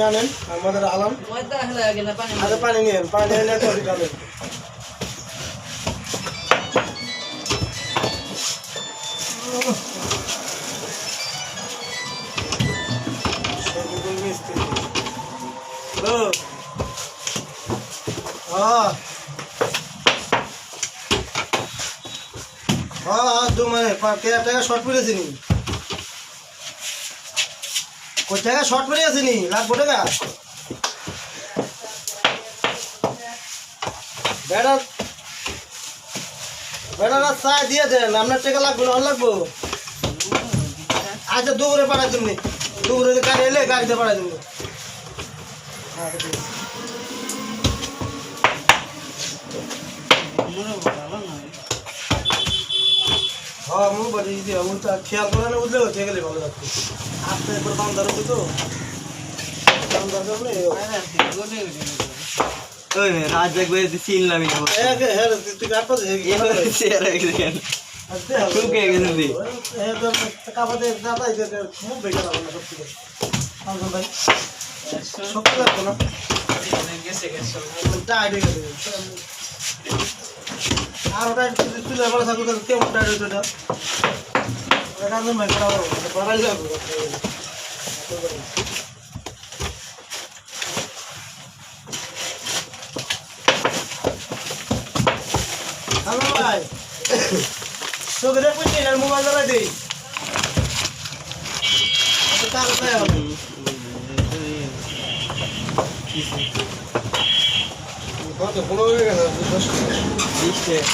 আনেন আমাদের আলাম পানি নিয়ে পানি এনে তো খাবেন শর্ট পড়ে আসেনি কোন জায়গায় শর্ট পড়ে আসেনি লাগবো টাকা বেড়া বেড়ারা চা দিয়ে দেন আপনার টাকা লাগবে না লাগবো আচ্ছা দুপুরে পাঠাই তুমি দুপুরে গাড়ি এলে গাড়িতে পাঠাই তুমি হ্যাঁ মু বাড়ি দিয়ে খেয়াল করে না বুঝলে হচ্ছে গেলে ভালো লাগতো আপনি একবার বান্দার হবে তো বান্দার করলে রাত দেখবে চিনলাম হ্যাঁ তুই কাট পাচ্ছে কাপাতে দাদা মুখ বেকার হবে না সব থেকে ভাই শক্তি লাগতো না টাইট হয়ে গেছে আর ওটা তুলে বলা থাকুক কেমন টাইট হয়েছে ওটা রান্ধন ভাই করা বাড়াই যাবো হ্যালো ভাই তোকে দেখবেন আর মোবাইল চালাই দিই কত 15 হয়ে গেছে 20 গেছে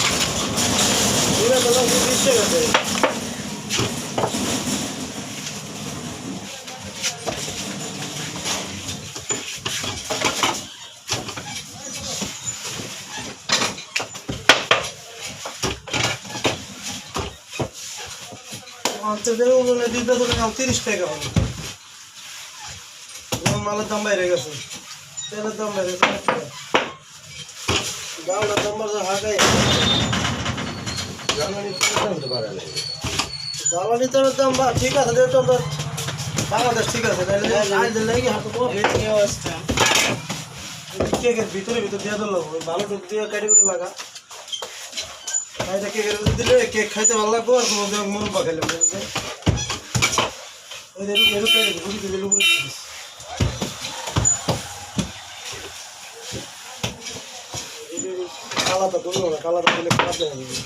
$30 টাকা মালের দাম বাইরে গেছে তেলের দাম বাইরে গেছে গাওয়ার দাম বাড়ছে হাঁকাই জ্বালানি তেলের দাম বা ঠিক আছে বাংলাদেশ ঠিক আছে কেকের ভিতরে দিয়ে দিল ভালো টুক দিয়ে কাটি করে লাগা কেকের ভিতরে দিলে কেক খাইতে ভালো লাগবো আর মন পাখাইলে কালাটা ধরলো না কালাটা দিলে খারাপ দেখা যাবে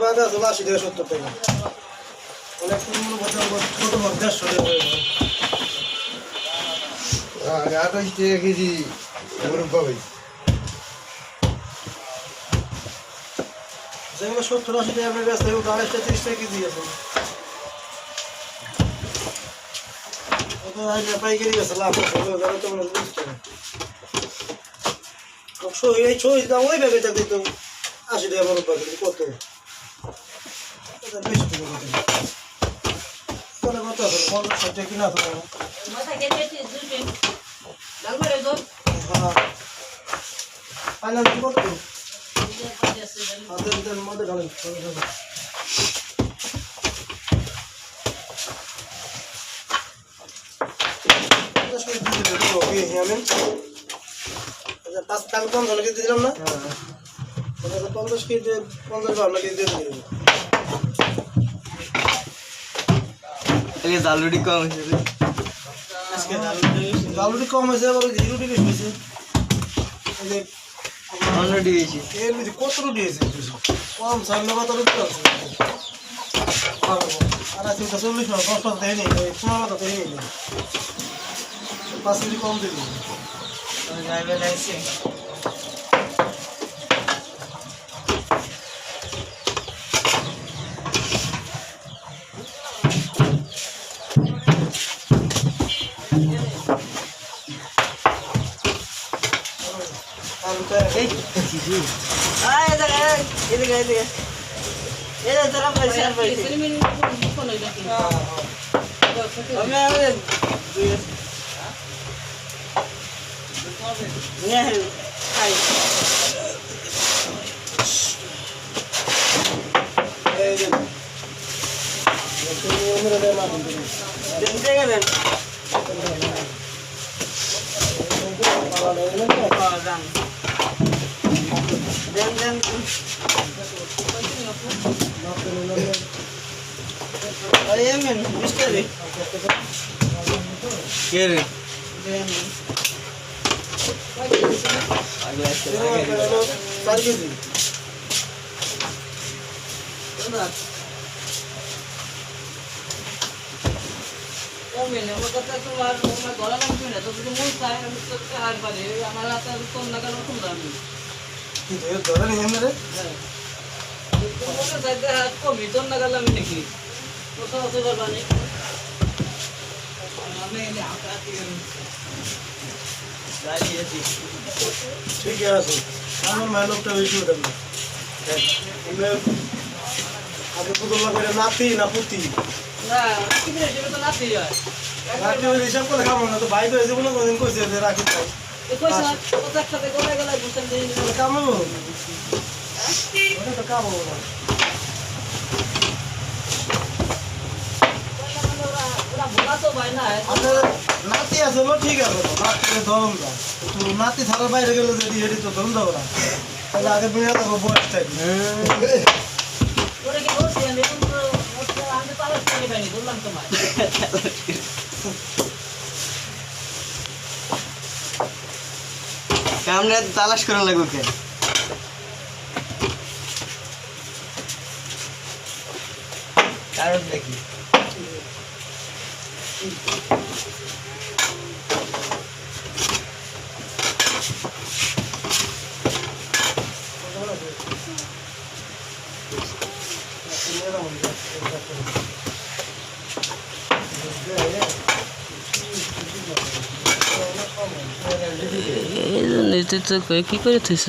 বাদা 80 থেকে 70 টাকা অনেক ছোট বড় 150 টাকা 28 টাকা কেজি পাবে যেগুলো 70-80 টাকা আপনার কাছে 28 টাকা 30 টাকা কেজি আছে পাইকারি গেছে লাভ এই ছয় দাম ওই ব্যাগেটা দিত 80 টাকা বড় পাখি কত বেশি কত আছে 50 টাকা কিনা আছে ফাইনাল কত হাতের মধ্যে ঢালেন পাঁচ টাকা কম ধরে কেজি দিলাম না 50 কেজি 50 ভাবনা কেজি দিয়ে দিলাম জালুটি কম হয়েছে আজকে জালুটি কম হয়েছে আবার রুটি বেশি হয়েছে এই যে অলরেডি বেশি এর মধ্যে কত রুটি হয়েছে কম সামনে কত রুটি আছে আর আজকে 40 না 10 টাকা দেয় নি 15 টাকা দেয় নি 5 কেজি কম দিবি যাইবে লাইছে এই আয় এদিকে এরা তোরা পয়সা পাইছে আমি আরে নিয়ে খাই এই যে তুমি ওমরে দে না দিবি দেখতে গেলেন জান দেন দেন আরে এমন মিস্টারি কে রে আগলা আছে 4 কেজি মেনে আমার কথা তোমার তোমার গলা লাগবে না তো তুমি মন চাই আমি তো আর পারে আমার হাতে কোন লাগানো কোন দামি কি ধরে নি এমরে হ্যাঁ তোমার জায়গা হাত কমি তো লাগালাম নাকি কথা হতে পারবা না আমি এনে আকাতি গাড়ি আছে ঠিক আছে আমার মালকটা বেশি উঠাবে আমরা আগে পুতুল্লা করে নাতি না পুতি না কি করে যেটা তো নাতি হয় রাখি ওই হিসাব করে খাবো না তো ভাই তো এসে কোনো কোনদিন কইছে যে রাখি খাই এই পয়সা কত একসাথে গলায় গলায় বুঝছেন যে তাহলে কামাবো ওটা তো কামাবো না ওরা ভোলা তো ভাই না আপনার নাতি আছে না ঠিক আছে তো নাতিকে ধরুন না তো নাতি ছাড়া বাইরে গেলে যদি হেঁটে তো ধরুন দেবো না তাহলে আগে বিনা তো বয়স থাকি ওরা কি বলছি আমি আমি তালাশ করে পাইনি বললাম তোমার কামনে তালাশ করা লাগবে কেন কারণ দেখি এই নেতৃত্ব কি করে থইছে